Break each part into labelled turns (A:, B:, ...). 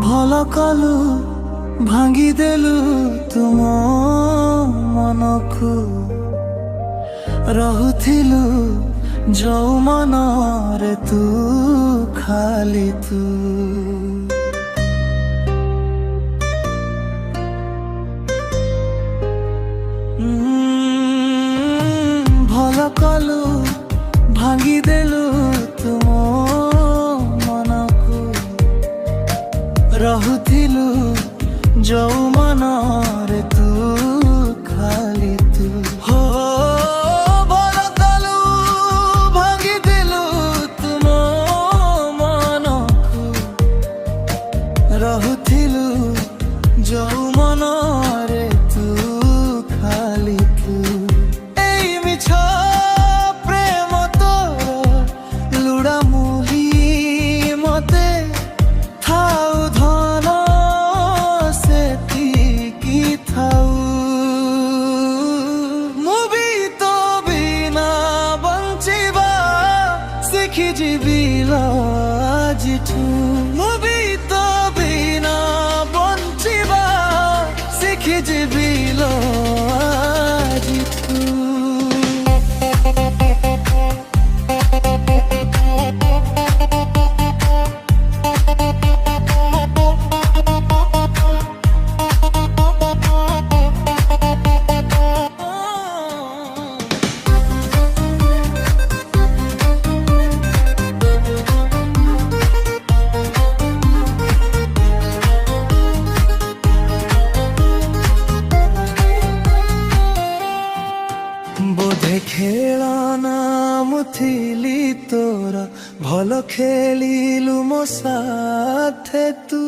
A: ଭଲ କଲୁ ଭାଙ୍ଗିଦେଲୁ ତୁମ ମନକୁ ରହୁଥିଲୁ ଯୋଉ ମନରେ ତୁ ଖାଲି ତୁ ଭଲ କଲୁ ଭାଙ୍ଗିଦେଲୁ ତୁମ ମନକୁ ରହୁଥିଲୁ ଯୋଉ ମନରେ ତୁ ଖାଲି ତୁ ହୋ ଭଲ କଲୁ ଭାଙ୍ଗିଦେଲୁ ତୁମ ମନକୁ ରହୁଥିଲୁ ଯୋଉ ମନରେ ତୁ ଖାଲି ତୁ ଏଇ ମିଛ ପ୍ରେମ ତୋର ଲୁଡ଼ା ମୁହି ମତେ ଥାଉ ଧନ ସେତିକି ଥାଉ ମୁଁ ବି ତୋ ବିନା ବଞ୍ଚିବା ଶିଖିଯିବି ଆଜିଠୁ ମୁଁ ବି ତୋ ବିନା ବଞ୍ଚିବା ଶିଖିଯିବି ଆଜିଠୁ ବୋଧେ ଖେଳନା ମୁଁ ଥିଲି ତୋର ଭଲ ଖେଳିଲୁ ମୋ ସାଥେ ତୁ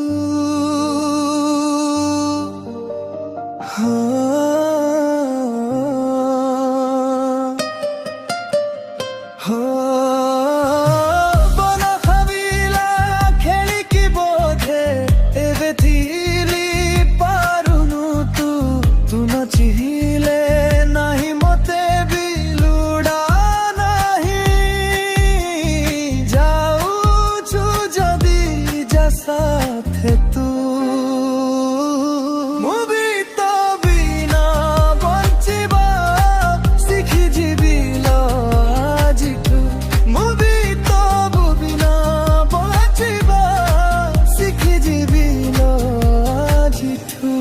A: ବନ ଭାବିଲା ଖେଳିକି ବୋଧେ ଏବେ ଥିଲି ପାରୁନୁ ତୁ ତୁ ନ ଚିହିଲେ ନାହିଁ ମତେ ବି ଲୁଡ଼ା ନାହିଁ ଯାଉଛୁ ଯଦି ଯା ସାଥେ ତୁ ମୁଁ ବି ତୋ ବିନା ବଞ୍ଚିବା ଶିଖିଯିବି ଆଜିଠୁ ମୁଁ ବି ତୋ ବିନା ବଞ୍ଚିବା ଶିଖିଯିବି ଆଜିଠୁ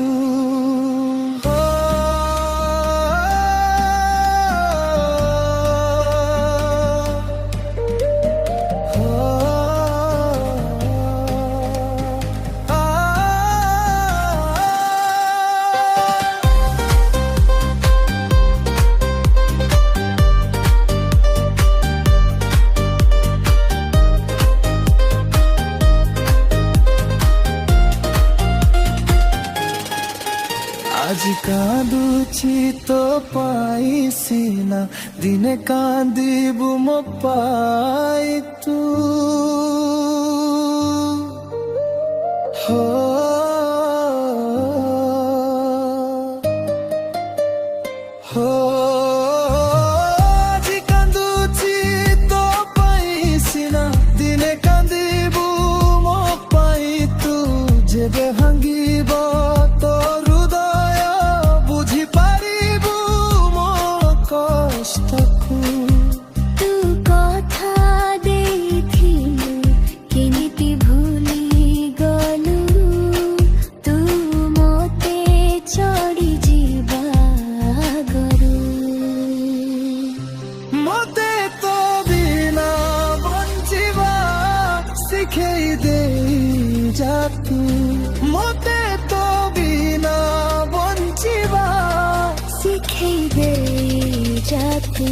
A: ଆଜି କାନ୍ଦୁଛି ତୋ ପାଇଁ ସିନା ଦିନେ କାନ୍ଦିବୁ ମୋ ପାଇଁ ତୁ ହୋ ହୋ ଆଜି କାନ୍ଦୁଛି ତୋ ପାଇଁ ସିନା ଦିନେ କାନ୍ଦିବୁ ମୋ ପାଇଁ ତୁ ଯେବେ ଭାଙ୍ଗିବ ତୋ
B: ତୁ କଥା ଦେଇଥିଲୁ କେମିତି ଭୁଲି ଗଲୁ ତୁ ମୋତେ ଛାଡ଼ି ଯିବା ଆଗରୁ
A: ମତେ ତୋ ବିନା ବଞ୍ଚିବା ଶିଖେଇ ଦେଇ ଯା ତୁ ମତେ ତୋ ବିନା ବଞ୍ଚିବା
B: ଶିଖେଇ ଦେଇ ଯା ତୁ